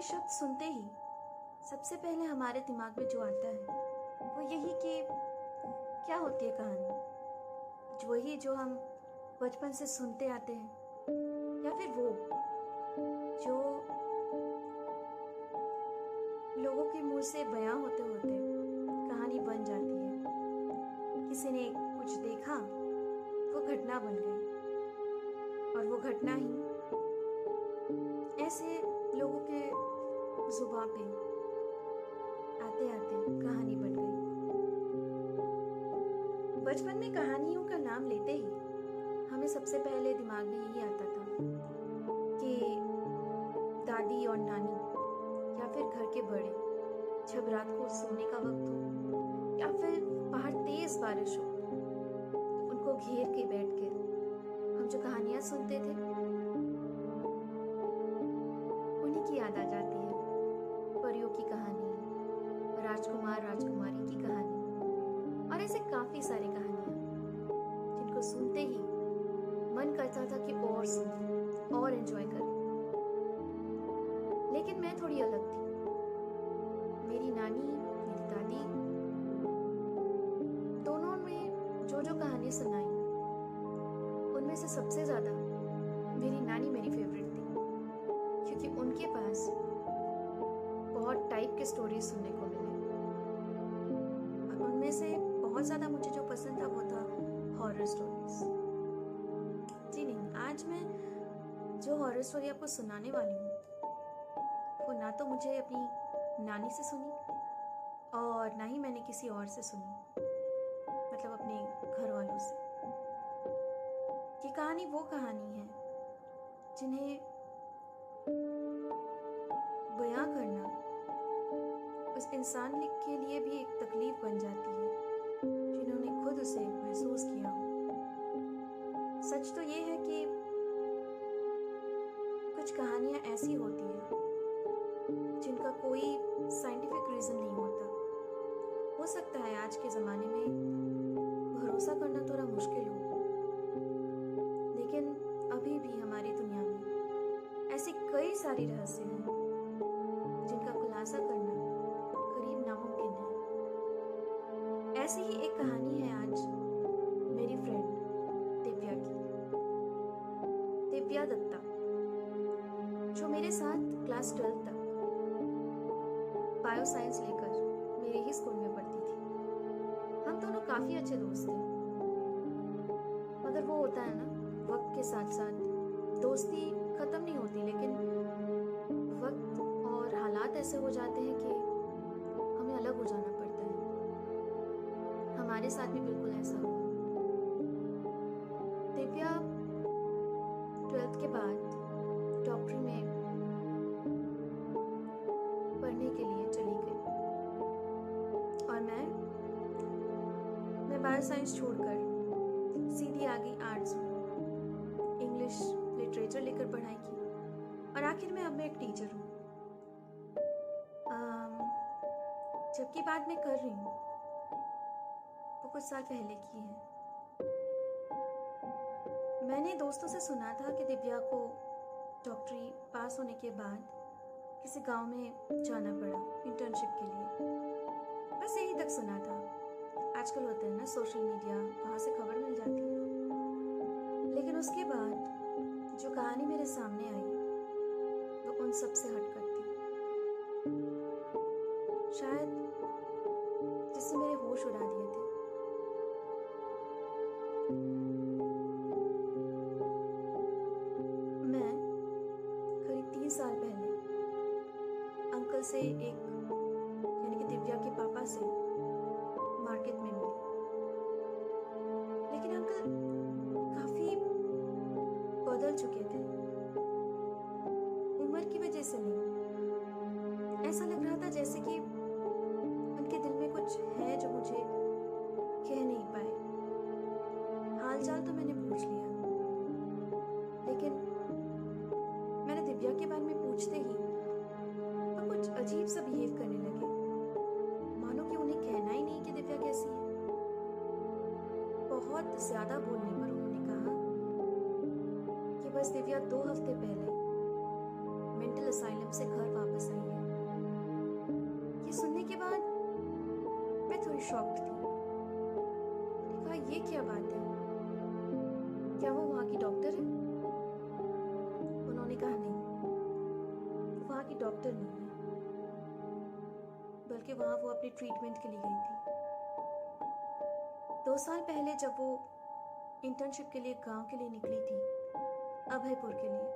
शब्द सुनते ही सबसे पहले हमारे दिमाग में जो आता है वो यही कि क्या होती है कहानी, वही जो हम बचपन से सुनते आते हैं, या फिर वो जो लोगों के मुंह से बयां होते होते कहानी बन जाती है। किसी ने कुछ देखा, वो घटना बन गई, और वो घटना ही ऐसे लोगों के जुबान पे आते आते कहानी बन गई। बचपन में कहानियों का नाम लेते ही हमें सबसे पहले दिमाग में यही आता था कि दादी और नानी या फिर घर के बड़े जब रात को सोने का वक्त हो या फिर बाहर तेज बारिश हो, उनको घेर के बैठ कर हम जो कहानियां सुनते थे उन्हीं की याद आ जाती है। परियों की कहानी, राजकुमार राजकुमारी की कहानी और ऐसे काफी सारी कहानियां जिनको सुनते ही मन करता था कि और सुने और एंजॉय करें। लेकिन मैं थोड़ी अलग थी। मेरी नानी, मेरी दादी, दोनों में जो जो कहानी सुनाई, उनमें से सबसे ज्यादा मेरी नानी मेरी फेवरेट थी, क्योंकि उनके पास बहुत टाइप के स्टोरीज सुनने को मिले। और उनमें से बहुत ज्यादा मुझे जो पसंद था वो था हॉरर स्टोरीज। जी नहीं, आज मैं जो हॉरर स्टोरी आपको सुनाने वाली हूँ वो ना तो मुझे अपनी नानी से सुनी और ना ही मैंने किसी और से सुनी, मतलब अपने घर वालों से। ये कहानी वो कहानी है जिन्हें बयां करना उस इंसान के लिए भी एक तकलीफ बन जाती है जिन्होंने खुद उसे महसूस किया हो। सच तो ये है कि कुछ कहानियां ऐसी होती हैं जिनका कोई साइंटिफिक रीजन नहीं होता। हो सकता है आज के ज़माने में भरोसा करना थोड़ा मुश्किल हो, लेकिन अभी भी हमारी दुनिया में ऐसी कई सारी रहस्य हैं जिनका खुलासा करना करीब नामुमकिन है। ऐसी ही एक कहानी है आज मेरी फ्रेंड दिव्या की। दिव्या दत्ता, जो मेरे साथ क्लास 12 तक बायो साइंस लेकर मेरे ही स्कूल में पढ़ती थी। हम दोनों काफी अच्छे दोस्त थे, मगर वो होता है ना, वक्त के साथ साथ दोस्ती खत्म नहीं होती, लेकिन वक्त और हालात ऐसे हो जाते हैं कि हमें अलग हो जाना पड़ता है। हमारे साथ भी बिल्कुल ऐसा हुआ। दिव्या 12th के बाद डॉक्टरी में पढ़ने के लिए चली गई और मैं बायो साइंस छोड़कर सीधी आ गई आर्ट्स में। इंग्लिश लिटरेचर लेकर पढ़ाई की और आखिर में अब मैं एक टीचर हूँ। जबकि बात मैं कर रही हूँ वो कुछ साल पहले की है। मैंने दोस्तों से सुना था कि दिव्या को डॉक्टरी पास होने के बाद किसी गांव में जाना पड़ा इंटर्नशिप के लिए। बस यही तक सुना था। आजकल होता है ना सोशल मीडिया, वहां से खबर मिल जाती है। लेकिन उसके बाद जो कहानी मेरे सामने आई वो उन सब से हटकर थी। शायद जिससे मेरे होश उड़ा दिए थे। मैं करीब 3 साल पहले अंकल से, एक यानी कि दिव्या के पापा से, मार्केट में मिली। लेकिन अंकल काफी बदल चुके थे, उम्र की वजह से नहीं। ऐसा लग रहा था जैसे कि उनके दिल में कुछ है जो मुझे कह नहीं पाए। हालचाल तो मैंने पूछ लिया, लेकिन मैंने दिव्या के बारे में पूछते ही वो कुछ अजीब सा बिहेव करने लगे, मानो कि उन्हें कहना ही नहीं कि दिव्या कैसी है। बहुत ज्यादा बोलने पर उन्होंने कहा कि बस दिव्या 2 हफ्ते पहले मेंटल असाइलम से घर वापस आई है। ये सुनने के बाद मैं थोड़ी शॉक्ड थी। मैंने कहा ये क्या बात है, क्या वो वहाँ की डॉक्टर है? उन्होंने कहा नहीं, वो वहाँ की डॉक्टर नहीं है, बल्कि वहाँ वो अपने ट्रीटमेंट के लिए गई थी। 2 साल पहले जब वो इंटर्नशिप के लिए गांव के लिए निकली थी, अभयपुर के लिए,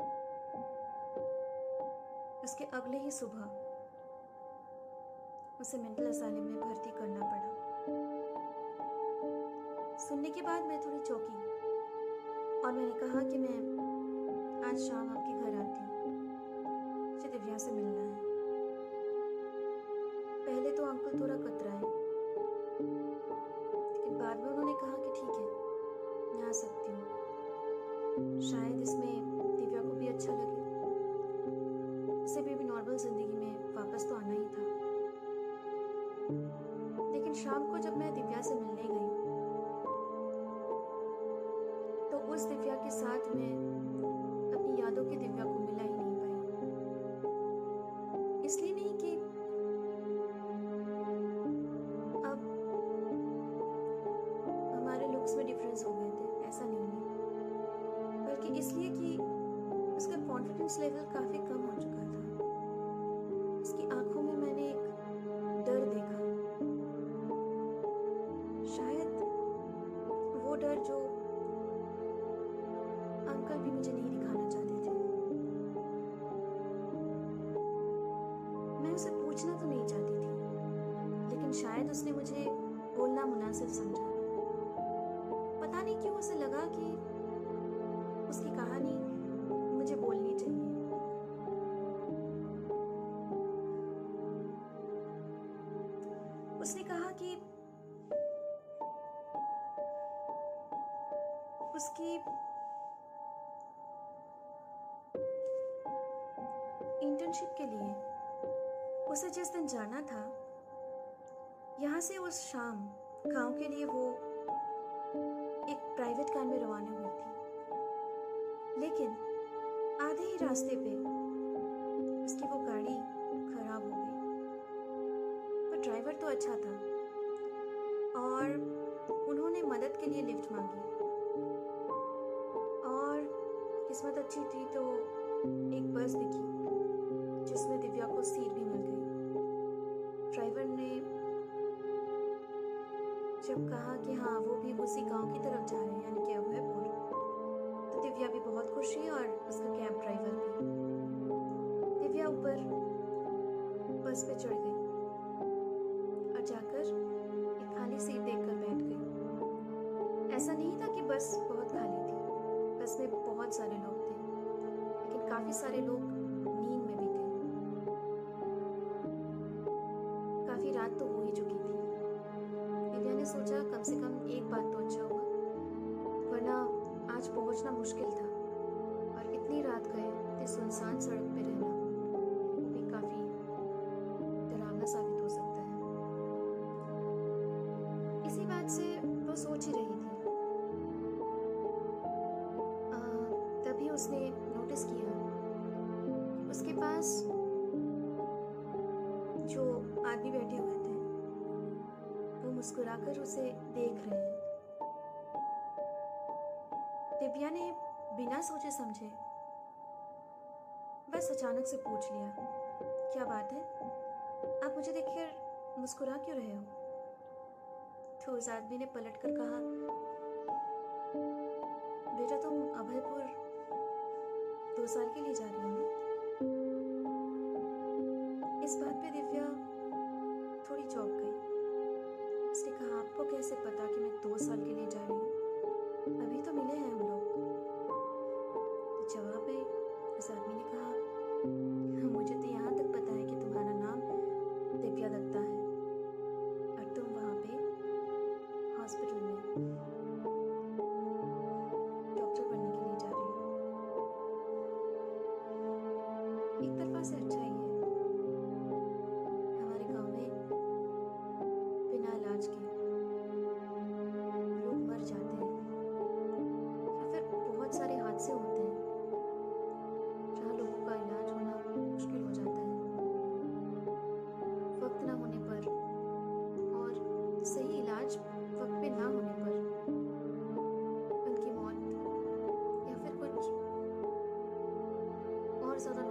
उसके अगले ही सुबह उसे मेंटल असाइलम में भर्ती करना पड़ा। सुनने के बाद मैं थोड़ी चौंकी और मैंने कहा कि मैं आज शाम आपके घर आती हूँ, मुझे दिव्या से मिलना है। पहले तो अंकल थोड़ा कतराए, लेकिन बाद में उन्होंने कहा कि ठीक है, मैं आ सकती हूँ। शायद इसमें दिव्या को भी अच्छा लगे, उसे भी नॉर्मल जिंदगी में वापस तो आना ही था। लेकिन शाम को जब मैं दिव्या से मिलने गई तो उस दिव्या के साथ मैं अपनी यादों की दिव्या को मिला ही नहीं पाई। इसलिए नहीं कि अब हमारे लुक्स में डिफरेंस हो गए थे, ऐसा नहीं है, बल्कि इसलिए कि उसका कॉन्फिडेंस लेवल काफी कम हो चुका था। उसकी आंखों में मैंने एक डर देखा, शायद वो डर जो अंकल भी मुझे नहीं दिखाना चाहते थे। मैं उसे पूछना तो नहीं चाहती थी, लेकिन शायद उसने मुझे बोलना मुनासिब समझा। पता नहीं क्यों उसे लगा कि उसकी कहानी मुझे बोलनी चाहिए। उसने कहा कि उसकी इंटर्नशिप के लिए उसे जिस दिन जाना था, यहाँ से उस शाम गांव के लिए वो एक प्राइवेट कार में रवाना हुई थी। लेकिन आधे ही रास्ते पे उसकी वो गाड़ी खराब हो गई। पर ड्राइवर तो अच्छा था और उन्होंने मदद के लिए लिफ्ट मांगी, और किस्मत अच्छी थी तो एक बस दिखी जिसमें दिव्या को सीट भी मिल गई। ड्राइवर ने जब कहा कि हाँ वो भी उसी गांव की तरफ जा रहे हैं, यानी कि अभयपुर, तो दिव्या भी बहुत खुश हुई और उसका कैब ड्राइवर भी। दिव्या ऊपर बस पे चढ़ गई और जाकर एक खाली सीट देखकर बैठ गई। ऐसा नहीं था कि बस बहुत खाली थी, बस में बहुत सारे लोग थे, लेकिन काफी सारे लोग नींद में भी थे। काफी रात तो हो ही चुकी थी। दिव्या ने सोचा कम से कम एक बात तो अच्छा हुआ, वरना आज पहुंचना मुश्किल था, और इतनी रात गए तो सुनसान सड़क पे रहना वो भी काफी डरावना साबित हो सकता है। इसी बात से वो सोच ही रही थी, तभी उसने नोटिस किया उसके पास जो आदमी बैठे हुए थे वो मुस्कुराकर उसे देख रहे हैं। दिव्या ने बिना सोचे समझे बस अचानक से पूछ लिया, क्या बात है, आप मुझे देखकर मुस्कुरा क्यों रहे हो? तो उस आदमी ने पलट कर कहा, बेटा तुम अभयपुर 2 साल के लिए जा रही हो ना? इस बात पे दिव्या थोड़ी चौंक गई। उसने कहा, आपको कैसे पता कि मैं 2 साल के लिए जा रही हूँ? अभी तो मिले हैं हम लोग। तो जवाब में उस आदमी ने कहा, मुझे तो यहाँ तक पता है कि तुम्हारा नाम दिव्या दत्ता है और तुम वहाँ पे हॉस्पिटल में डॉक्टर बनने के लिए जा रही हो। एक तरफा से अच्छा ही है, हमारे गांव में बिना इलाज के लोग मर जाते हैं, या फिर बहुत सारे हादसे होते हैं जहाँ लोगों का इलाज होना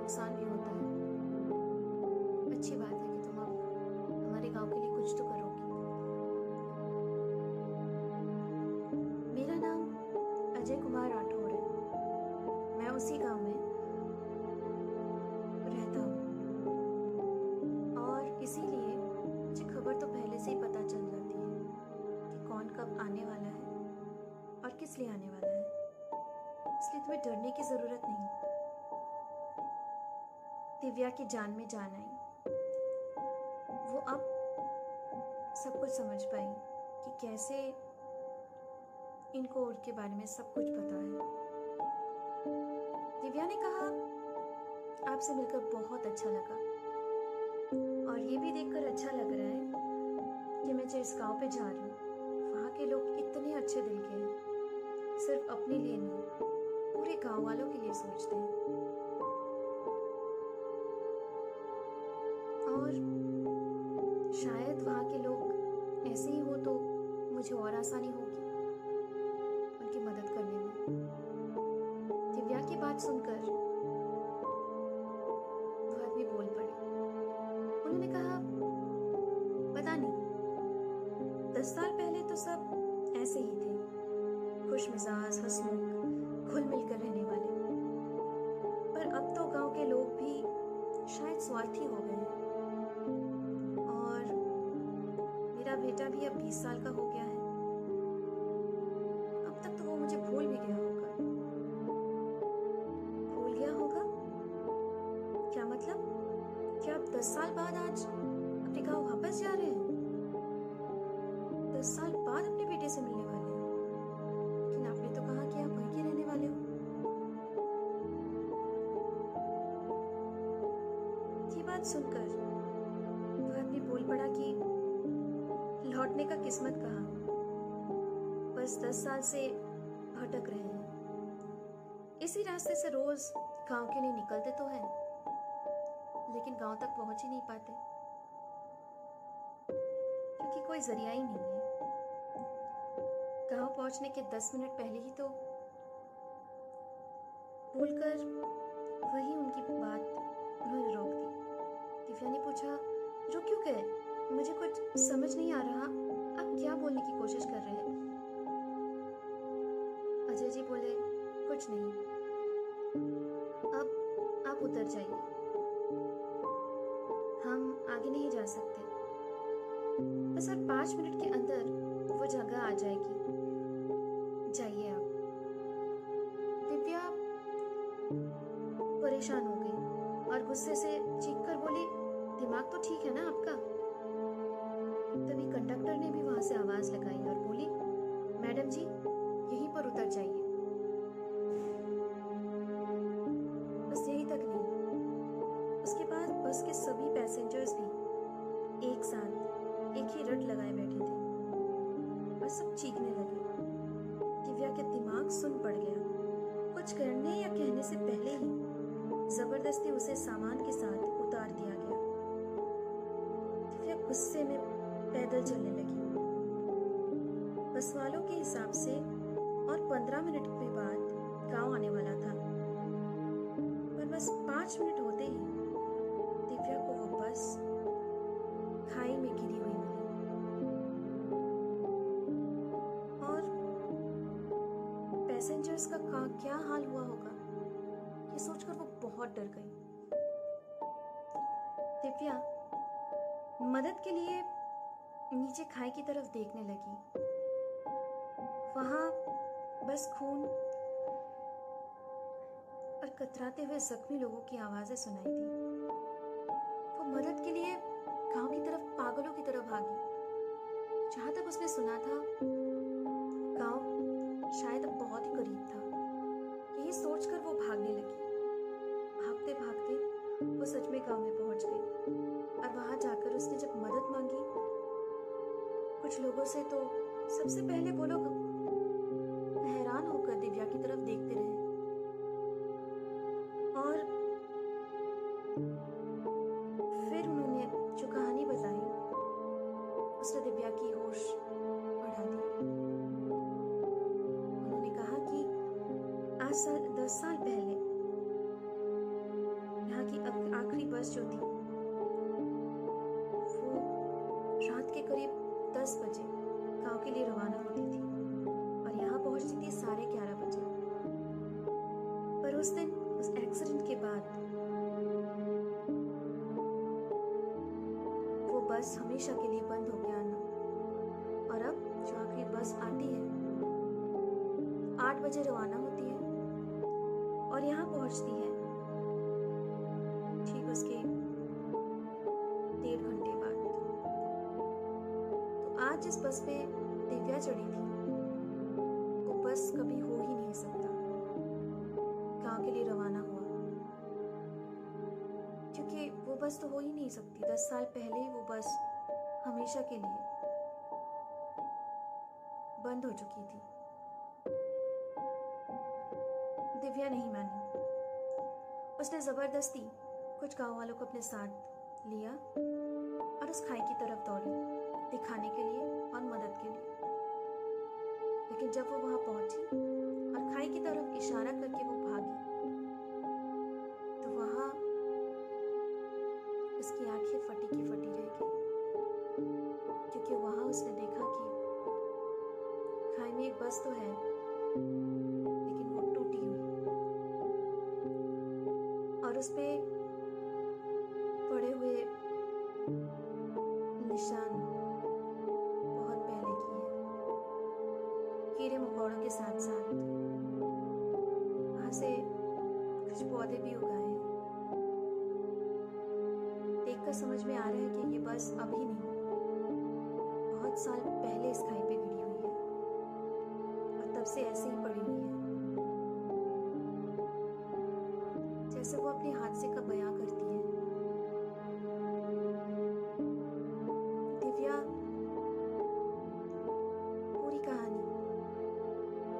नुकसान भी होता है। अच्छी बात है कि तुम अब हमारे गांव के लिए कुछ तो करोगी। मेरा नाम अजय कुमार राठौर है। मैं उसी गांव में रहता हूँ और इसीलिए मुझे खबर तो पहले से ही पता चल जाती है कि कौन कब आने वाला है और किस लिए आने वाला है। इसलिए तुम्हें डरने की जरूरत नहीं। दिव्या की जान में जान आई। वो अब सब कुछ समझ पाई कि कैसे इनको उनके बारे में सब कुछ पता है। दिव्या ने कहा, आपसे मिलकर बहुत अच्छा लगा और ये भी देखकर अच्छा लग रहा है कि मैं जिस गांव पे जा रही हूँ वहाँ के लोग इतने अच्छे दिल के हैं। सिर्फ अपने लिए नहीं, पूरे गांव वालों के लिए सोचते हैं। और शायद वहाँ के लोग ऐसे ही हो तो मुझे और आसानी होगी उनकी मदद करने में। दिव्या की बात सुनकर वो आदमी बोल पड़े। उन्होंने कहा, पता नहीं, 10 साल पहले तो सब ऐसे ही थे, खुश मिजाज, हंसमुख, घुल मिलकर रहने वाले। पर अब तो गांव के लोग भी शायद स्वार्थी हो गए हैं। और मेरा बेटा भी अब 20 साल का हो गया है। अब तक तो वो मुझे भूल भी गया होगा। भूल गया होगा? क्या मतलब? क्या आप 10 साल बाद आज अपने गांव वापस जा रहे हैं? 10 साल बाद अपने बेटे से मिलने वाले हैं? लेकिन आपने तो कहा कि आप वहीं के रहने वाले हो। ये बात सुनकर वह आदमी बोल पड़ा कि लौटने का किस्मत कहा, बस 10 साल से भटक रहे हैं। इसी रास्ते से रोज गांव के लिए निकलते तो हैं, लेकिन गांव तक पहुंच ही नहीं पाते क्योंकि कोई जरिया ही नहीं है। गांव पहुंचने के 10 मिनट पहले ही तो बोलकर वही उनकी बात उन्होंने रोक दी। दिव्या ने पूछा, रुक क्यों गए? मुझे कुछ समझ नहीं आ रहा, आप क्या बोलने की कोशिश कर रहे हैं? अजय जी बोले, कुछ नहीं, अब आप उतर जाइए, हम आगे नहीं जा सकते। बस और 5 मिनट के अंदर वो जगह आ जाएगी, जाइए आप। दिव्या परेशान हो गई और गुस्से से चीख कर बोली, दिमाग तो ठीक है ना आपका? तभी कंडक्टर ने भी वहां से आवाज लगाई और बोली, मैडम जी यहीं पर उतर जाइए। बस यही तक नहीं, उसके बाद बस के सभी पैसेंजर्स भी एक साथ एक ही रट लगाए बैठे थे और सब चीखने लगे। दिव्या के दिमाग सुन पड़ गया। कुछ करने या कहने से पहले ही जबरदस्ती उसे सामान के साथ उतार दिया गया। दिव्या गुस्से में पैदल चलने लगी। बस वालों के हिसाब से और 15 मिनट के बाद गांव आने वाला था, पर बस 5 मिनट होते ही दिव्या को वो बस खाई में गिरी हुई मिली। और पैसेंजर्स का क्या हाल हुआ होगा ये सोचकर वो बहुत डर गई। दिव्या मदद के लिए नीचे खाई की तरफ देखने लगी। वहां बस खून और कतराते हुए जख्मी लोगों की आवाजें सुनाई दी। वो मदद के लिए गांव की तरफ पागलों की तरफ भागी। जहां तक उसने सुना था, गांव शायद अब बहुत ही करीब था। यही सोचकर वो भागने लगी। भागते भागते वो सच में गांव में पहुंच गई और वहां जाकर उसने जब मदद मांगी कुछ लोगों से, तो सबसे पहले वो लोग हैरान होकर दिव्या की तरफ देखते रहे और फिर उन्होंने जो कहानी बताई उसने दिव्या की होश बढ़ा दी। उन्होंने कहा कि आज 10 साल पहले यहाँ बस जो थी वो रात के करीब 10 बजे गांव के लिए रवाना होती थी और यहाँ पहुंचती थी 11:30 बजे। पर उस दिन उस एक्सीडेंट के बाद वो बस हमेशा के लिए बंद हो गया आना। और अब जो आखिरी बस आती है 8 बजे रवाना होती है और यहाँ पहुंचती है ठीक उसके 1.5 घंटे बाद। तो आज जिस बस पे दिव्या चढ़ी थी वो बस कभी हो ही नहीं सकता गांव के लिए रवाना हुआ, क्योंकि वो बस तो हो ही नहीं सकती। 10 साल पहले ही वो बस हमेशा के लिए बंद हो चुकी थी। दिव्या नहीं मानी। उसने जबरदस्ती कुछ गांव वालों को अपने साथ लिया और उस खाई की तरफ दौड़ी, दिखाने के लिए और मदद के लिए। लेकिन जब वो वहां पहुंची और खाई की तरफ इशारा करके वो भागी तो वहां उसकी आंखें फटी की फटी रह गई, क्योंकि वहां उसने देखा कि खाई में एक बस तो है लेकिन वो टूटी हुई और उस पे पड़े हुए निशान बहुत पहले की है। कीड़े मकोड़ों के साथ साथ वहां से कुछ पौधे भी उगाए हैं। देखकर समझ में आ रहा है कि ये बस अभी नहीं, बहुत साल पहले इस खाई पे गिरी हुई है और तब से ऐसे ही पड़ी हुई है। जैसे वो अपने हादसे का बयां करती है। दिव्या पूरी कहानी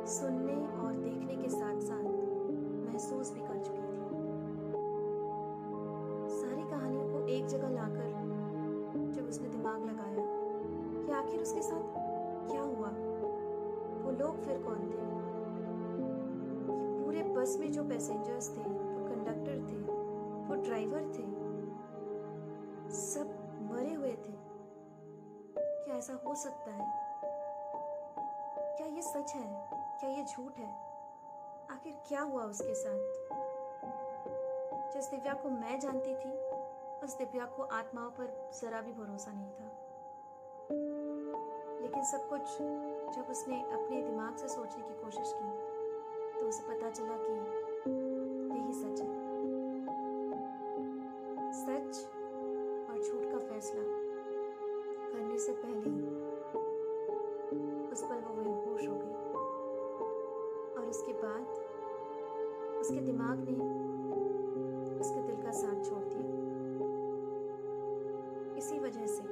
सुनने और देखने के साथ साथ महसूस भी कर चुकी थी। सारी कहानियों को एक जगह लाकर जब उसने दिमाग लगाया कि आखिर उसके साथ क्या हुआ, वो लोग फिर कौन थे, पूरे बस में जो पैसेंजर्स थे, वो कंडक्टर थे, वो ड्राइवर थे, सब मरे हुए थे। क्या ऐसा हो सकता है? क्या ये सच है? क्या ये झूठ है? आखिर क्या हुआ उसके साथ? जिस दिव्या को मैं जानती थी उस दिव्या को आत्माओं पर जरा भी भरोसा नहीं था। लेकिन सब कुछ जब उसने अपने दिमाग से सोचने की कोशिश की तो उसे पता चला कि यही सच है। सच और झूठ का फैसला करने से पहले ही उस पल वो बेहोश हो गई और उसके बाद उसके दिमाग ने उसके दिल का साथ छोड़ दिया। इसी वजह से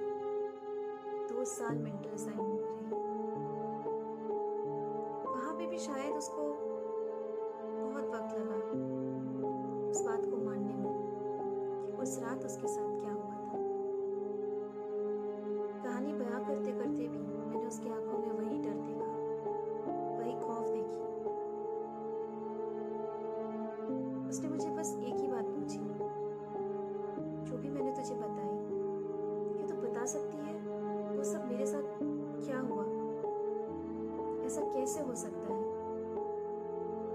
2 साल मेंटल असाइलम में रही। वहां पे भी शायद उसको बहुत वक्त लगा उस बात को मानने में कि उस रात उसके साथ क्या हुआ था। कहानी बयां करते करते भी मैंने उसकी आंखों में वही डर देखा, वही खौफ देखी। उसने मुझे बस एक ही बात पूछी, जो भी मैंने तुझे बताई, क्या तू बता सकती है वो सब मेरे साथ क्या हुआ? ऐसा कैसे हो सकता है?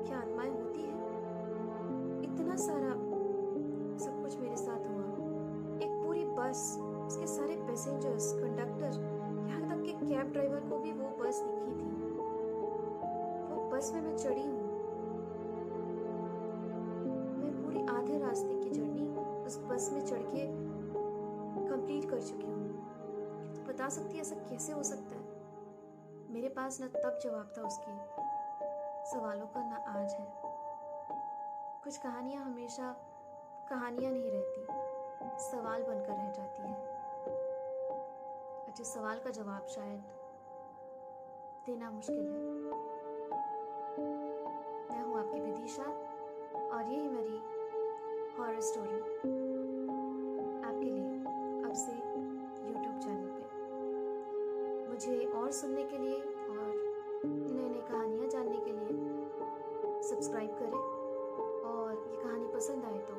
क्या आत्माएं होती है? इतना सारा सब कुछ मेरे साथ हुआ, एक पूरी बस, उसके सारे पैसेंजर्स, कंडक्टर, यहाँ तक कि कैब ड्राइवर को भी वो बस दिखी थी। वो बस में मैं चढ़ी हूँ। मैं पूरी आधे रास्ते की जर्नी उस बस में चढ़ के कंप्लीट कर चुकी हूँ। तो बता सकती है ऐसा कैसे हो सकता है? मेरे पास न तब जवाब था उसके सवालों का, न आज है। कुछ कहानियां हमेशा कहानियां नहीं रहती, सवाल बनकर रह जाती है। और जिस सवाल का जवाब शायद देना मुश्किल है। मैं हूँ आपकी विदिशा और यही मेरी हॉरर स्टोरी आपके लिए अब से YouTube चैनल पे। मुझे और सुनने के लिए और नई नई कहानियाँ जानने के लिए सब्सक्राइब करें और ये कहानी पसंद आए तो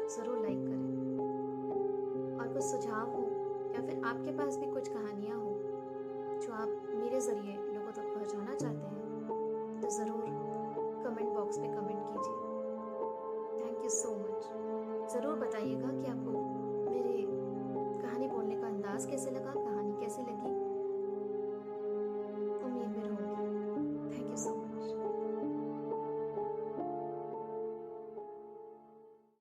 ज़रूर लाइक करें। कुछ सुझाव हो या फिर आपके पास भी कुछ कहानियाँ हो जो आप मेरे ज़रिए लोगों तक पहुँचाना चाहते हैं, तो ज़रूर कमेंट बॉक्स पे कमेंट कीजिए। Thank you so much. ज़रूर बताइएगा कि आपको मेरे कहानी बोलने का अंदाज़ कैसे लगा।